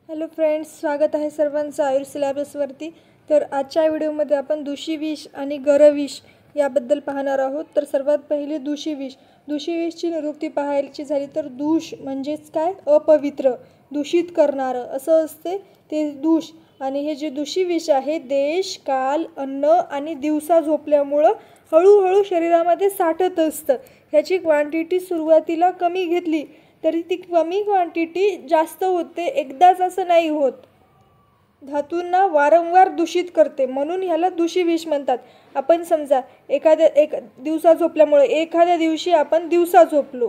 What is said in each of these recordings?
Hello friends, स्वागत आहे सर्वांचं आयुर्वेद सिलेबसवरती। तर आजच्या व्हिडिओमध्ये आपण दूषिविष आणि गरविष याबद्दल पाहणार आहोत। तर सर्वात पहिले दूषिविष। दूषिविषची निरुक्ती पाहायची झाली तर दूष म्हणजेच काय? अपवित्र, दूषित करणारं असं असते ते दूष। आणि हे जे दूषिविष आहे देश, काल, अन्न आणि दिवसा झोपल्यामुळं हळूहळू शरीरामध्ये साठत असतं। ह्याची क्वांटिटी सुरुवातीला कमी घेतली तरी ती कमी क्वांटिटी जास्त होते, एकदाच असं नाही होत। धातूंना वारंवार दूषित करते, म्हणून ह्याला दूषिविष म्हणतात। आपण समजा एक दिवसा झोपल्यामुळे एखाद्या दिवशी आपण दिवसा झोपलो,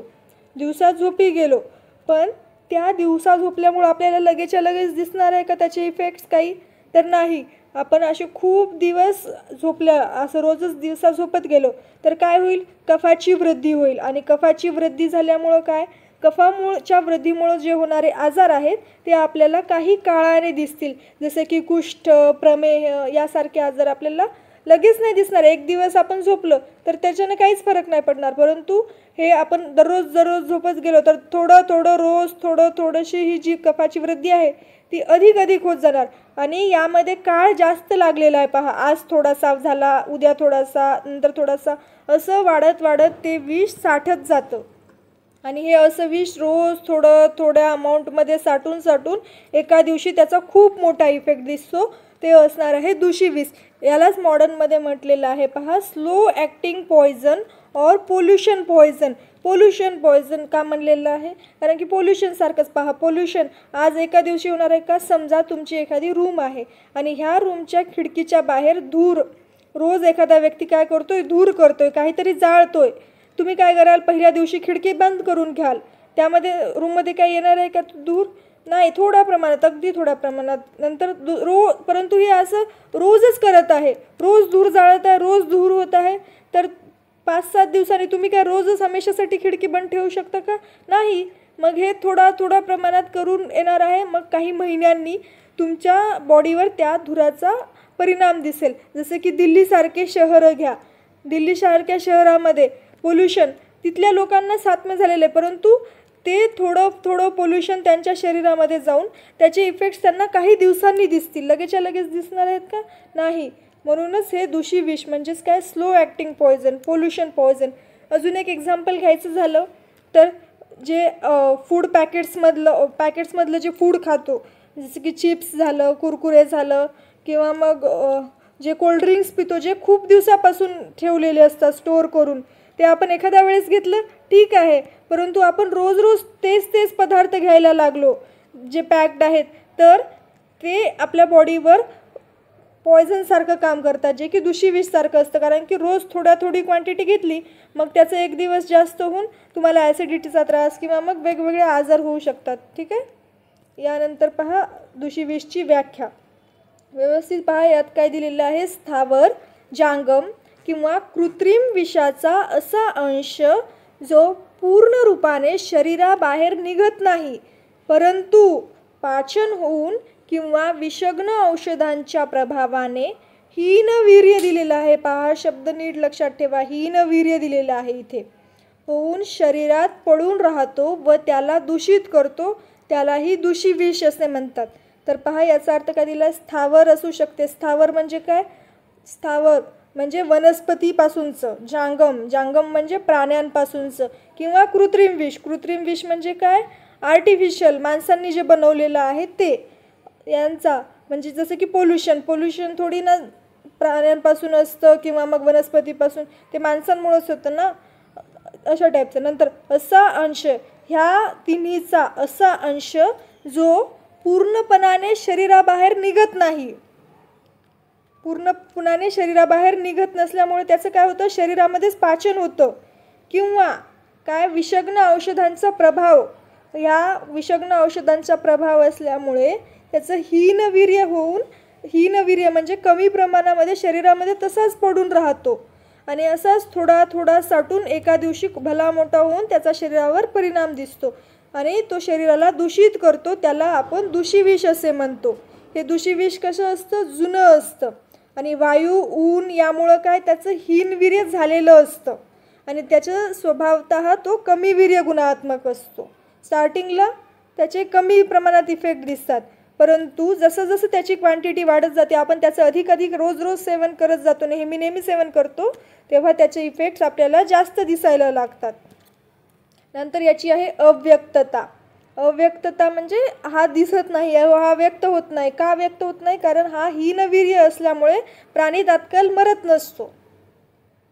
दिवसा झोपी गेलो, पण त्या दिवसा झोपल्यामुळे आपल्याला लगेचच्या लगेच दिसणार आहे का त्याचे इफेक्ट्स काही? तर नाही। आपण असे खूप दिवस झोपल्या, असं रोजच दिवसा झोपत गेलो तर काय होईल? कफाची वृद्धी होईल। आणि कफाची वृद्धी झाल्यामुळं काय? कफाच्या वृद्धीमुळे जे होणारे आजार आहेत ते आपल्याला काही काळाने दिसतील, जसे की कुष्ठ, प्रमेह यासारखे आजार आपल्याला लगेच नाही दिसणार। एक दिवस आपण झोपलं तर त्याच्याने काहीच फरक नाही पडणार, परंतु हे आपण दररोज झोपत गेलो तर थोडं रोज थोडीशी ही जी कफाची वृद्धी आहे ती अधिक होत जाणार। आणि यामध्ये काळ जास्त लागलेला आहे पहा, आज थोडासा झाला, उद्या थोडासा, नंतर थोडासा, असं वाढत ते विष साठत जातं। आणि हे असं विष रोज थोड्या अमाऊंटमध्ये साठून एका दिवशी त्याचा खूप मोठा इफेक्ट दिसतो, ते असणार आहे दूषिविष। यालाच मॉडर्नमध्ये म्हटलेलं आहे पहा, स्लो ॲक्टिंग पॉयझन और पोल्युशन पॉयझन। पोल्युशन पॉयझन का म्हणलेलं आहे? कारण की पोल्युशन सारखंच पहा, पोल्युशन आज एका दिवशी होणार आहे का? समजा तुमची एखादी रूम आहे आणि ह्या रूमच्या खिडकीच्या बाहेर धूर, रोज एखादा व्यक्ती काय करतोय? धूर करतोय, काहीतरी जाळतोय। तुम्ही काय कराल? पहिल्या दिवशी खिडकी बंद करून घ्याल, त्यामध्ये रूममध्ये काय येणार आहे का धूर? नाही, थोड्या प्रमाणात, अगदी थोड्या प्रमाणात। नंतर परंतु हे असं रोजच करत आहे, रोज धूर जाळत आहे, रोज धूर होत आहे, तर 5-7 दिवसांनी तुम्ही काय रोजच हमेशासाठी खिडकी बंद ठेवू शकता का? नाही। मग हे थोडा प्रमाणात करून येणार आहे, मग काही महिन्यांनी तुमच्या बॉडीवर त्या धुराचा परिणाम दिसेल। जसे की दिल्लीसारखे शहरं घ्या, दिल्लीसारख्या शहरामध्ये पोल्युशन, तिथल्या लोकांना साम्य झालेलं आहे, परंतु ते थोडं पोल्युशन त्यांच्या शरीरामध्ये जाऊन त्याचे इफेक्ट्स त्यांना काही दिवसांनी दिसतील, लगेचच्या लगेच दिसणार आहेत का? नाही। म्हणूनच हे दूषिविष म्हणजेच काय? Slow acting poison, pollution poison. अजून एक एक्झाम्पल घ्यायचं झालं तर जे फूड पॅकेट्समधलं जे फूड खातो, जसं की चिप्स झालं, कुरकुरे झालं, किंवा मग जे कोल्ड्रिंक्स पितो, जे खूप दिवसापासून ठेवलेले असतात स्टोअर करून, ते आपण एखाद्या वेळेस घेतलं ठीक आहे, परंतु आपण रोज तेच पदार्थ घ्यायला लागलो जे पॅक्ड आहेत, तर ते आपल्या बॉडीवर पॉयझनसारखं काम करतात, जे की दूषिविषसारखं असतं। कारण की रोज थोडी क्वांटिटी घेतली, मग त्याचं एक दिवस जास्त होऊन तुम्हाला ॲसिडिटीचा त्रास किंवा मग वेगवेगळे आजार होऊ शकतात। ठीक आहे। यानंतर पहा दूषिविषची व्याख्या व्यवस्थित पहा। यात काय दिलेलं आहे? स्थावर, जांगम किंवा कृत्रिम विषाचा असा अंश जो पूर्ण रूपाने शरीराबाहेर निघत नाही, परंतु पाचन होऊन किंवा विषग्न औषधांच्या प्रभावाने हीनवीर्य दिलेला आहे। पहा, शब्द नीट लक्षात ठेवा, हीनवीर्य दिलेला आहे इथे, होऊन शरीरात पडून राहतो व त्याला दूषित करतो, त्यालाही दूषिविष असे म्हणतात। तर पहा, याचा अर्थ काय दिला? स्थावर असू शकते। स्थावर म्हणजे काय? स्थावर म्हणजे वनस्पतीपासूनचं, जांगम म्हणजे प्राण्यांपासूनचं, किंवा कृत्रिम विष म्हणजे काय? आर्टिफिशियल, माणसांनी जे बनवलेलं आहे ते, यांचा म्हणजे जसं की पोल्युशन थोडी ना प्राण्यांपासून असतं किंवा मग वनस्पतीपासून, ते माणसांमुळेच होतं ना, अशा टाईपचं। नंतर असा अंश, ह्या तिन्हीचा असा अंश जो पूर्णपणाने शरीराबाहेर निघत नाही, पूर्णपणाने शरीराबाहेर निघत नसल्यामुळे त्याचं काय होतं? शरीरामध्येच पाचन होतं, किंवा काय? विषग्न औषधांचा प्रभाव, ह्या विषग्न औषधांचा प्रभाव असल्यामुळे त्याचं हीनवीर्य होऊन, हीनवीर्य म्हणजे कमी प्रमाणामध्ये शरीरामध्ये तसाच पडून राहतो आणि असाच थोडा साठून एका दिवशी भला मोठा होऊन त्याचा शरीरावर परिणाम दिसतो आणि तो शरीराला दूषित करतो, त्याला आपण दूषिविष असे म्हणतो। हे दूषिविष कसं असतं? जुनं असतं आणि वायू, ऊन यामुळं काय? त्याचं हीनवीर्य झालेलं असतं आणि त्याचं स्वभावतः तो कमी वीर्य गुणात्मक असतो। स्टार्टिंगला त्याचे कमी प्रमाणात इफेक्ट दिसतात, परंतु जसं जसं त्याची क्वांटिटी वाढत जाते, आपण त्याचं अधिक अधिक रोज रोज सेवन करत जातो, नेहमी नेहमी सेवन करतो, तेव्हा त्याचे इफेक्ट्स आपल्याला जास्त दिसायला लागतात. नंतर याची आहे अव्यक्तता. अव्यक्तता म्हणजे हा दिसत नाही, हा व्यक्त होत नाही. का व्यक्त होत नाही? कारण हा हीनवीर्य असल्यामुळे प्राणी तात्काळ मरत नसतो,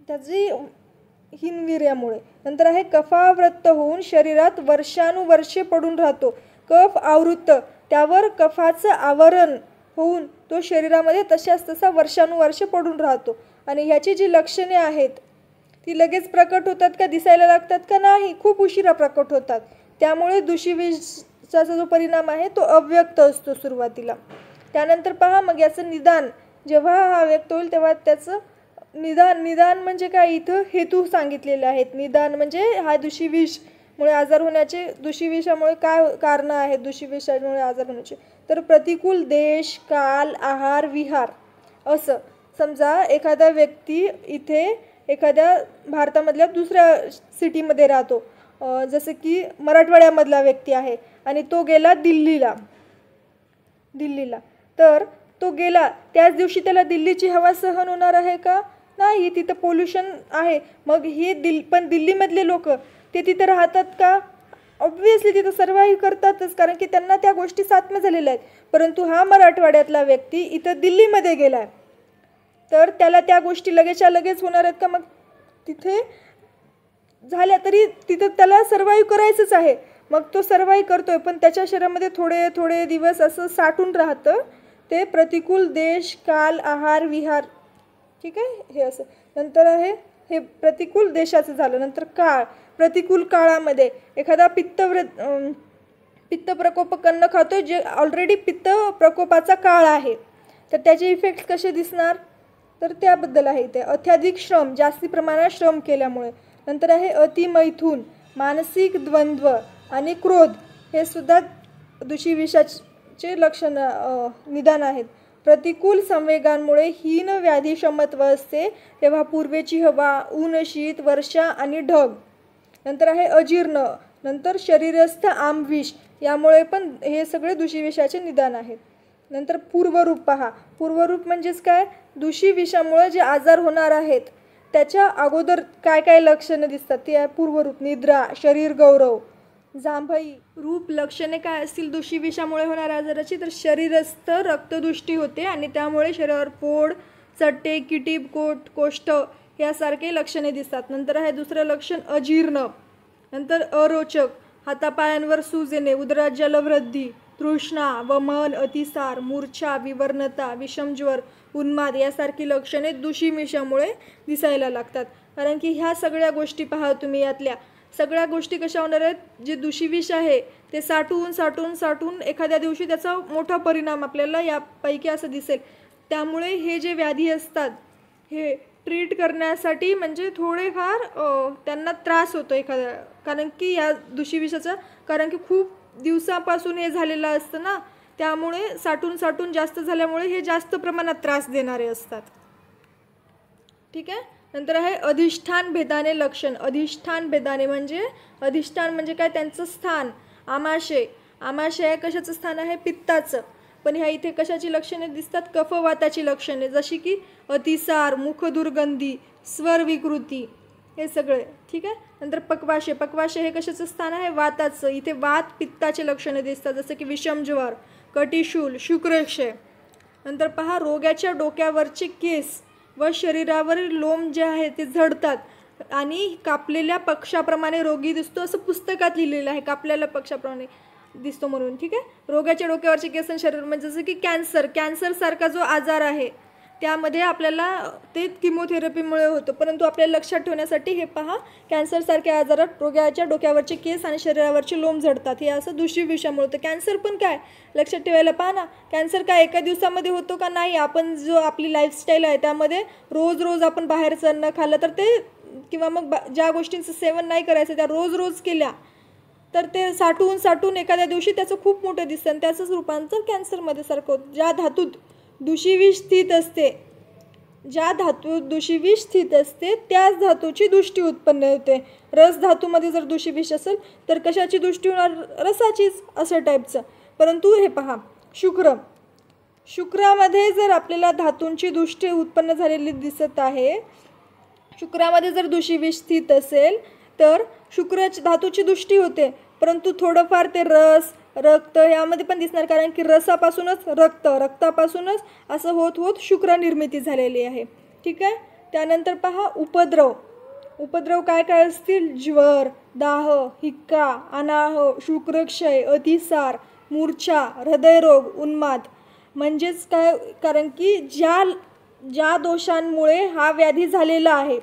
त्याची हीनवीर्यामुळे. नंतर आहे कफावृत्त होऊन शरीरात वर्षानुवर्षे पडून राहतो. कफ आवृत्त, त्यावर कफाचं आवरण होऊन तो शरीरामध्ये तशाच तसा वर्षानुवर्षे पडून राहतो. आणि ह्याची जी लक्षणे आहेत ती लगेच प्रकट होतात का, दिसायला लागतात का? नाही, खूप उशिरा प्रकट होतात. त्यामुळे दूषिविषाचा जो परिणाम आहे तो अव्यक्त असतो सुरुवातीला. त्यानंतर पहा मग याचं निदान. जेव्हा हा व्यक्त होईल तेव्हा त्याचं निदान म्हणजे काय, इथं हेतू सांगितलेले आहेत. निदान म्हणजे हा दूषिविषमुळे आजार होण्याचे, दूषिविषामुळे काय कारणं आहेत दूषिविषामुळे आजार होण्याचे, तर प्रतिकूल देश, काल, आहार, विहार. असं समजा एखादा व्यक्ती इथे एखाद्या भारतामधल्या दुसऱ्या सिटीमध्ये राहतो, जसं की मराठवाड्यामधला व्यक्ती आहे आणि तो गेला दिल्लीला. तर तो गेला त्याच दिवशी त्याला दिल्लीची हवा सहन होणार आहे का? नाही, तिथं पोल्युशन आहे. मग हे पण दिल्लीमधले लोक ते तिथं राहतात का? ऑब्व्हियसली तिथं सर्वाइव्ह करतातच, कारण की त्यांना त्या गोष्टी साध्य झालेल्या आहेत. परंतु हा मराठवाड्यातला व्यक्ती इथं दिल्लीमध्ये गेला आहे, तर त्याला त्या गोष्टी लगेचच्या लगेच होणार आहेत का? मग तिथे झाल्या तरी तिथं त्याला सर्वाइव्ह करायचंच आहे. मग तो सर्वाइव्ह करतोय, पण त्याच्या शरीरामध्ये थोडे थोडे दिवस असं साठून राहतं. ते प्रतिकूल देश, काल, आहार, विहार. ठीक आहे, हे असं. नंतर आहे हे प्रतिकूल देशाचं झालं. नंतर काळ. प्रतिकूल काळामध्ये एखादा पित्त प्रकोप अन्न खातोय, जे ऑलरेडी पित्त प्रकोपाचा काळ आहे, तर त्याचे इफेक्ट्स कसे दिसणार, तर त्याबद्दल आहे इथे. अत्याधिक श्रम, जास्ती प्रमाणात श्रम केल्यामुळे. नंतर आहे अतिमैथून, मानसिक द्वंद्व आणि क्रोध. हे सुद्धा दूषिविषाचे लक्षण निदान आहेत. प्रतिकूल संवेगांमुळे हीन व्याधी क्षमत्व असते, तेव्हा पूर्वेची हवा, ऊन, शीत, वर्षा आणि ढग. नंतर आहे अजीर्ण. नंतर शरीरस्थ आमविष, यामुळे पण हे सगळे दूषिविषाचे निदान आहेत. नंतर पूर्वरूप पहा. पूर्वरूप म्हणजेच काय, दूषिविषामुळे जे आजार होणार आहेत त्याच्या अगोदर काय काय लक्षणं दिसतात ते आहे पूर्वरूप. निद्रा, शरीर गौरव, जांभई. रूप लक्षणे काय असतील दूषिविषामुळे होणाऱ्या आजाराची, तर शरीरस्थ रक्तदृष्टी होते आणि त्यामुळे शरीरावर फोड, चट्टे, किटीप, कोष्ठ यासारखे लक्षणे दिसतात. नंतर आहे दुसरं लक्षण अजीर्ण. नंतर अरोचक, हातापायांवर सूज येणे, उदरात जलवृद्धी, तृष्णा, वमन, अतिसार, मूर्छा, विवर्णता, विषमज्वर, उन्माद यासारखी लक्षणे दूषिविषामुळे दिसायला लागतात. कारण की ह्या सगळ्या गोष्टी पहा तुम्ही, यातल्या सगळ्या गोष्टी कशा होणार आहेत, जे दूषिविष आहे ते साठून एखाद्या दिवशी त्याचा मोठा परिणाम आपल्याला यापैकी असं दिसेल. त्यामुळे हे जे व्याधी असतात हे ट्रीट करण्यासाठी म्हणजे थोडेफार त्यांना त्रास होतो एखाद्या, कारण की या दूषिविषाचा, कारण की खूप दिवसापासून हे झालेलं असतं ना, त्यामुळे साठून जास्त झाल्यामुळे हे जास्त प्रमाणात त्रास देणारे असतात. ठीक आहे. नंतर आहे अधिष्ठान भेदाने लक्षण. अधिष्ठान भेदाने म्हणजे, अधिष्ठान म्हणजे काय, त्यांचं स्थान. आमाशय आहे कशाचं स्थान आहे, पित्ताचं. पण ह्या इथे कशाची लक्षणे दिसतात, कफवाताची लक्षणे, जशी की अतिसार, मुख दुर्गंधी, स्वर विकृती, हे सगळे. ठीक आहे. नंतर पक्वाशय हे कशाचं स्थान आहे, वाताचं. इथे वात पित्ताचे लक्षणे दिसतात, जसं की विषमज्वर, कटिशूल, शुक्रक्षय. नंतर पहा रोग्याच्या डोक्यावरचे केस व शरीरावरील लोम जे आहे ते झडतात आणि कापलेल्या पक्षाप्रमाणे रोगी दिसतो, असं पुस्तकात लिहिलेलं आहे, कापलेल्या पक्षाप्रमाणे दिसतो म्हणून. ठीक आहे. रोग्याच्या डोक्यावरचे केस आणि शरीर म्हणजे जसं की कॅन्सर सारखा जो आजार आहे त्यामध्ये आपल्याला ते किमोथेरपीमुळे होतं, परंतु आपल्याला लक्षात ठेवण्यासाठी हे पहा, कॅन्सरसारख्या आजारात रोग्याच्या डोक्यावरचे केस आणि शरीरावरचे लोम झडतात, हे असं दूषिविषामुळे होतं. कॅन्सर पण काय लक्षात ठेवायला पहा ना, कॅन्सर काय एका दिवसामध्ये होतो का, नाही. आपण जो आपली लाईफस्टाईल आहे त्यामध्ये रोज आपण बाहेरचं अन्न खाल्लं तर ते, किंवा मग ज्या गोष्टींचं सेवन नाही करायचं त्या रोज केल्या तर ते साठून एखाद्या दिवशी त्याचं खूप मोठं दिसतं आणि त्याचंच रूपांतर कॅन्सरमध्ये सारखं होतं. ज्या धातूत दूषिविष स्थित असते त्याच धातूची दृष्टी उत्पन्न होते. रस धातूमध्ये जर दूषिविष असेल तर कशाची दृष्टी होणार, रसाचीच, असं टाईपचं. परंतु हे पहा, शुक्रामध्ये जर आपल्याला धातूंची दुष्टे उत्पन्न झालेली दिसत आहे, शुक्रामध्ये जर दूषिविष स्थित असेल तर शुक्राची धातूची दुष्टी होते, परंतु थोडंफार ते रक्त यामध्ये पण दिसणार, कारण की रसापासूनच रक्तापासूनच असं होत होत शुक्र निर्मिती झालेली आहे. ठीक आहे. त्यानंतर पहा उपद्रव काय काय असतील? ज्वर, दाह, हिक्का, अनाह, शुक्रक्षय, अतिसार, मूर्छा, हृदयरोग, उन्माद. म्हणजेच काय, कारण की ज्या दोषांमुळे हा व्याधी झालेला आहे,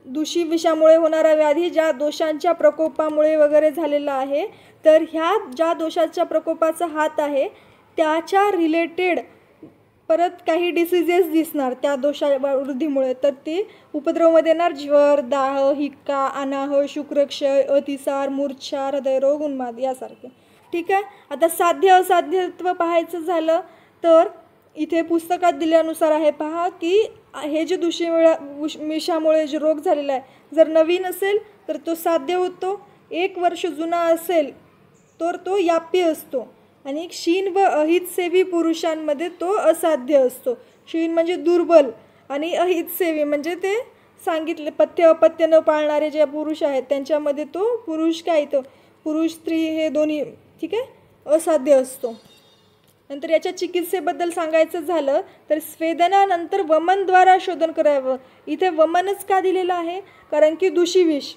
दूषिविषामुळे होणारा व्याधी ज्या दोषांच्या प्रकोपामुळे वगैरे झालेला आहे, तर ह्या ज्या दोषाच्या प्रकोपाचा हात आहे त्याच्या रिलेटेड परत काही डिसीजेस दिसणार त्या दोषावृद्धीमुळे. तर ते उपद्रवमध्ये येणार ज्वर, दाह, हिक्का, अनाह, शुक्रक्षय, अतिसार, मूर्छा, हृदयरोग, उन्माद यासारखे. ठीक आहे. आता साध्य असाध्यत्व पाहायचं झालं तर इथे पुस्तकात दिल्यानुसार आहे पहा की हे जे दूषिविषामुळे जे रोग झालेला आहे, जर नवीन असेल तर तो साध्य होतो, 1 वर्ष जुना असेल तर तो याप्य असतो, आणि क्षीण व अहितसेवी पुरुषांमध्ये तो असाध्य असतो. क्षीण म्हणजे दुर्बल आणि अहितसेवी म्हणजे ते सांगितले पथ्य अपथ्य न पाळणारे जे पुरुष आहेत त्यांच्यामध्ये तो पुरुष स्त्री हे दोन्ही ठीक आहे असाध्य असतो. नंतर याच्या चिकित्सेबद्दल सांगायचं झालं तर स्वेदनानंतर वमनद्वारा शोधन करावं. इथे वमनच का दिलेलं आहे? कारण की दूषिविष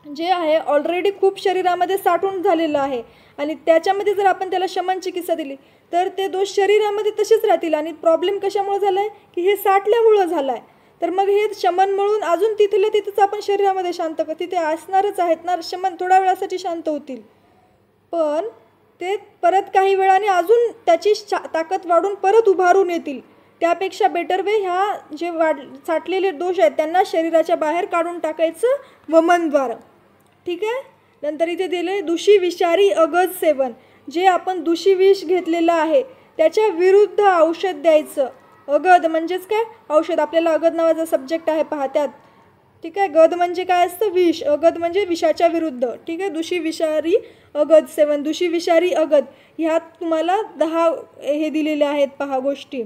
जे आहे ऑलरेडी खूप शरीरामध्ये साठून झालेलं आहे, आणि त्याच्यामध्ये जर आपण त्याला शमन चिकित्सा दिली तर ते दोष शरीरामध्ये तसेच राहतील. आणि प्रॉब्लेम कशामुळे झाला आहे की हे साठल्यामुळं झाला आहे. तर मग हे शमन म्हणून अजून तिथेच आपण शरीरामध्ये शांत तिथे असणारच आहेत ना, शमन थोड्या वेळासाठी शांत होतील, पण ते परत काही वेळाने अजून त्याची ताकद वाढून परत उभारून येतील. त्यापेक्षा बेटर वे ह्या जे साठलेले दोष आहेत त्यांना शरीराच्या बाहेर काढून टाकायचं वमनद्वारा. ठीक आहे. नंतर इथे दिले दूषिविषारी अगद सेवन. जे आपण दूषिविष घेतलेलं आहे त्याच्या विरुद्ध औषध द्यायचं. अगद म्हणजेच काय? औषध. आपल्याला अगद नावाचा सब्जेक्ट आहे पहा त्यात. ठीक आहे. गद म्हणजे काय असतं? विष. अगद म्हणजे विषाच्या विरुद्ध. ठीक आहे. दूषिविषारी अगद सेवन, दूषिविषारी अगद, ह्यात तुम्हाला 10 हे दिलेले आहेत पहा गोष्टी.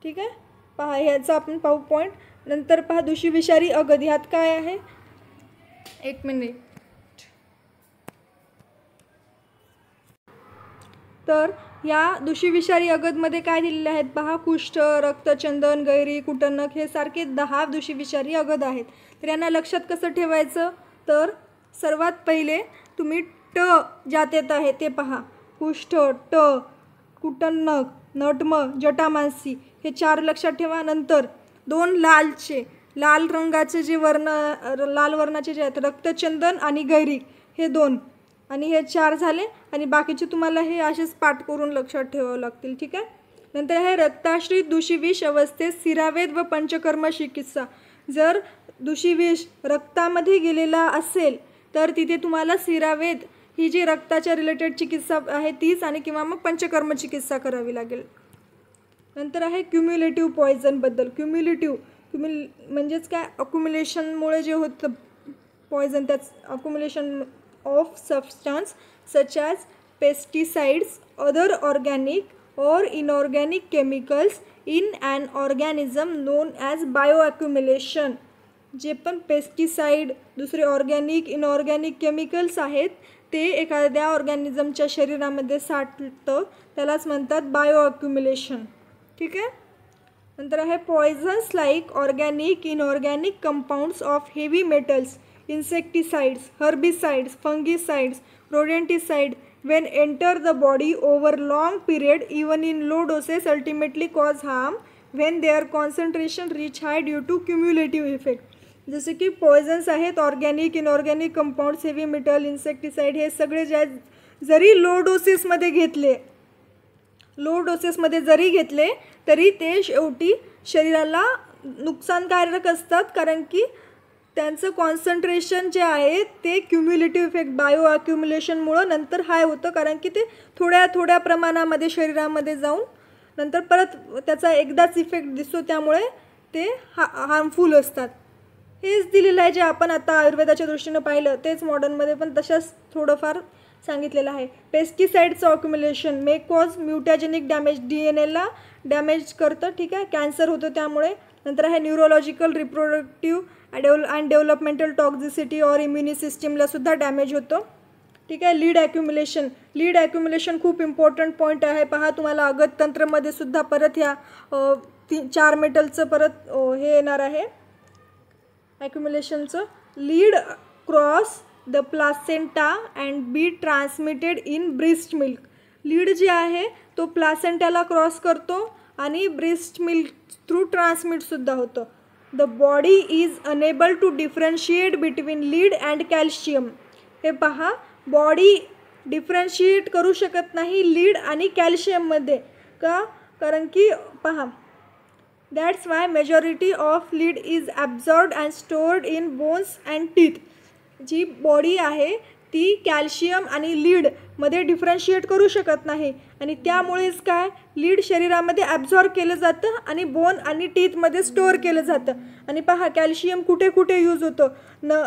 ठीक आहे. पहा ह्याचा आपण पाहू पॉईंट. नंतर पहा दूषिविषारी अगद, ह्यात काय आहे? 1 मिनिट. तर या दूषिविषारी अगदमध्ये काय दिलेले आहेत पहा? कुष्ठ, रक्तचंदन, गैरी, कुटनक हे सारखे 10 दूषिविषारी अगद आहेत. तर यांना लक्षात कसं ठेवायचं? तर सर्वात पहिले तुम्ही ट ज्यात येत आहे ते पहा. कुष्ठ, ट, कुटनक, नटम, जटामांसी हे 4 लक्षात ठेवा. नंतर 2 लाल रंगाचे जे लाल वर्णाचे जे आहेत रक्तचंदन आणि गैरिक हे 2, आणि हे 4 झाले, आणि बाकीचे तुम्हाला हे असेच पाठ करून लक्षात ठेवावं लागतील. ठीक आहे. नंतर हे रक्ताश्रित दूषिविष अवस्थेत सिरावेद व पंचकर्म चिकित्सा. जर दूषिविष रक्तामध्ये गेलेला असेल तर तिथे तुम्हाला सिरावेद ही जी रक्ताच्या रिलेटेड चिकित्सा आहे तीच, आणि किंवा मग पंचकर्म चिकित्सा करावी लागेल. नंतर आहे क्युम्युलेटिव्ह पॉयझनबद्दल. म्हणजेच काय? अक्युम्युलेशनमुळे जे होतं पॉयझन, त्याच accumulation of substance such as pesticides, other organic और inorganic chemicals in an organism known as bioaccumulation. जे पण पेस्टिसाइड, दुसरे ऑर्गॅनिक, इनऑर्गॅनिक केमिकल्स आहेत ते एखाद्या ऑर्गॅनिझमच्या शरीरामध्ये साठतं त्यालाच म्हणतात बायोअक्युम्युलेशन. ठीक आहे. नंतर आहे Poisson's like organic, inorganic compounds of heavy metals, insecticides, herbicides, fungicides, rodenticides when enter the body over long period even in low doses ultimately cause harm when their concentration reach high due to cumulative effect. जसे की Poisson's आहेत organic, inorganic compounds, heavy metal, insecticide हे सगळे जे जरी low डोसेसमध्ये जरी घेतले तरी ते शेवटी शरीराला नुकसानकारक असतात, कारण की त्यांचं कॉन्सन्ट्रेशन जे आहे ते क्युम्युलेटिव्ह इफेक्ट बायो अक्युम्युलेशनमुळं नंतर हाय होतं, कारण की ते थोड्या प्रमाणामध्ये शरीरामध्ये जाऊन नंतर परत त्याचा एकदाच इफेक्ट दिसतो, त्यामुळे ते हार्मफुल असतात. हेच दिलेलं आहे जे आपण आता आयुर्वेदाच्या दृष्टीनं पाहिलं तेच मॉडर्नमध्ये पण तशाच थोडंफार सांगितलेलं आहे. पेस्टिसाइडचं accumulation may cause mutagenic damage, DNA damage करतं, ठीक आहे, कॅन्सर होतं त्यामुळे. नंतर आहे neurological, reproductive and developmental toxicity और इम्युनी सिस्टीमला सुद्धा डॅमेज होतो, ठीक आहे. लीड ॲक्युमुलेशन खूप इम्पॉर्टंट पॉईंट आहे. पहा तुम्हाला अगत तंत्रमध्ये सुद्धा परत ह्या 4 मेटलचं परत हे येणार आहे ॲक्युमुलेशनचं. Lead cross the placenta and be transmitted in breast milk. Lead जे आहे तो प्लासेंटाला क्रॉस करतो आणि ब्रेस्ट मिल्क थ्रू ट्रान्समिटसुद्धा होतं. The body is enable to differentiate between lead and calcium. हे पहा, बॉडी डिफरन्शिएट करू शकत नाही लीड आणि कॅल्शियममध्ये. का? कारण की पहा, that's why majority of lead is absorbed and stored in bones and teeth. जी बॉडी आहे ती कॅल्शियम आणि लीडमध्ये डिफरन्शिएट करू शकत नाही आणि त्यामुळेच काय, लीड शरीरामध्ये ॲब्झॉर्ब केलं जातं आणि बोन आणि टीथमध्ये स्टोअर केलं जातं. आणि पहा, कॅल्शियम कुठे कुठे यूज होतं,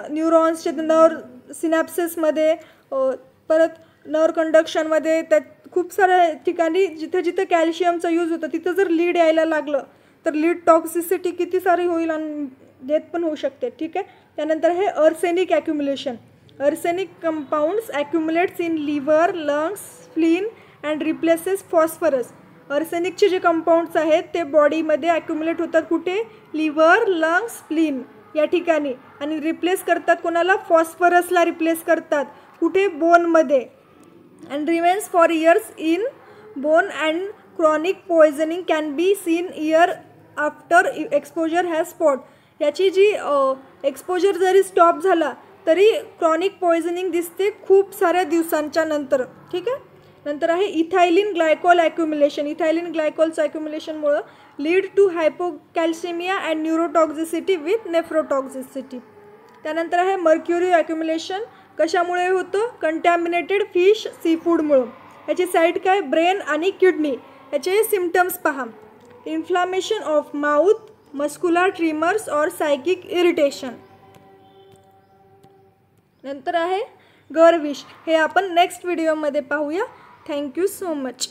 न्यूरॉन्सचे नर्व सिनॅप्सिसमध्ये, परत नर्व कंडक्शनमध्ये, त्यात खूप साऱ्या ठिकाणी जिथं जिथं कॅल्शियमचा यूज होतं तिथं जर लीड यायला लागलं तर लीड टॉक्सिसिटी किती सारी होईल आणि डेथ पण होऊ शकते, ठीक आहे. त्यानंतर हे arsenic accumulation. Arsenic compounds accumulates in liver, lungs, spleen and replaces phosphorus. अर्सेनिकचे जे कंपाऊंड्स आहेत ते बॉडीमध्ये ॲक्युमुलेट होतात कुठे, लिव्हर, लंग्स, स्प्लीन या ठिकाणी, आणि रिप्लेस करतात कोणाला, फॉस्फरसला रिप्लेस करतात कुठे, बोनमध्ये. And remains for years in bone and chronic poisoning can be seen year after exposure has stopped. याची जी एक्सपोजर जरी स्टॉप झाला तरी क्रॉनिक पॉयझनिंग दिसते खूप साऱ्या दिवसांच्या नंतर, ठीक आहे. नंतर आहे इथायलिन ग्लायकॉल ॲक्युमुलेशन. इथायलिन ग्लायकॉलचं ॲक्युमुलेशनमुळं lead to hypocalcemia and neurotoxicity with nephrotoxicity. त्यानंतर आहे मर्क्युरी ॲक्युमुलेशन. कशामुळे होतं, कंटॅमिनेटेड फिश, सी फूडमुळं. याची साईट काय, ब्रेन आणि किडनी. याचे सिम्पटम्स पहा, inflammation of mouth, muscular trimmers और सायकिक इरिटेशन. नंतर आहे गरविष. हे आपण नेक्स्ट व्हिडिओमध्ये पाहूया. Thank you so much.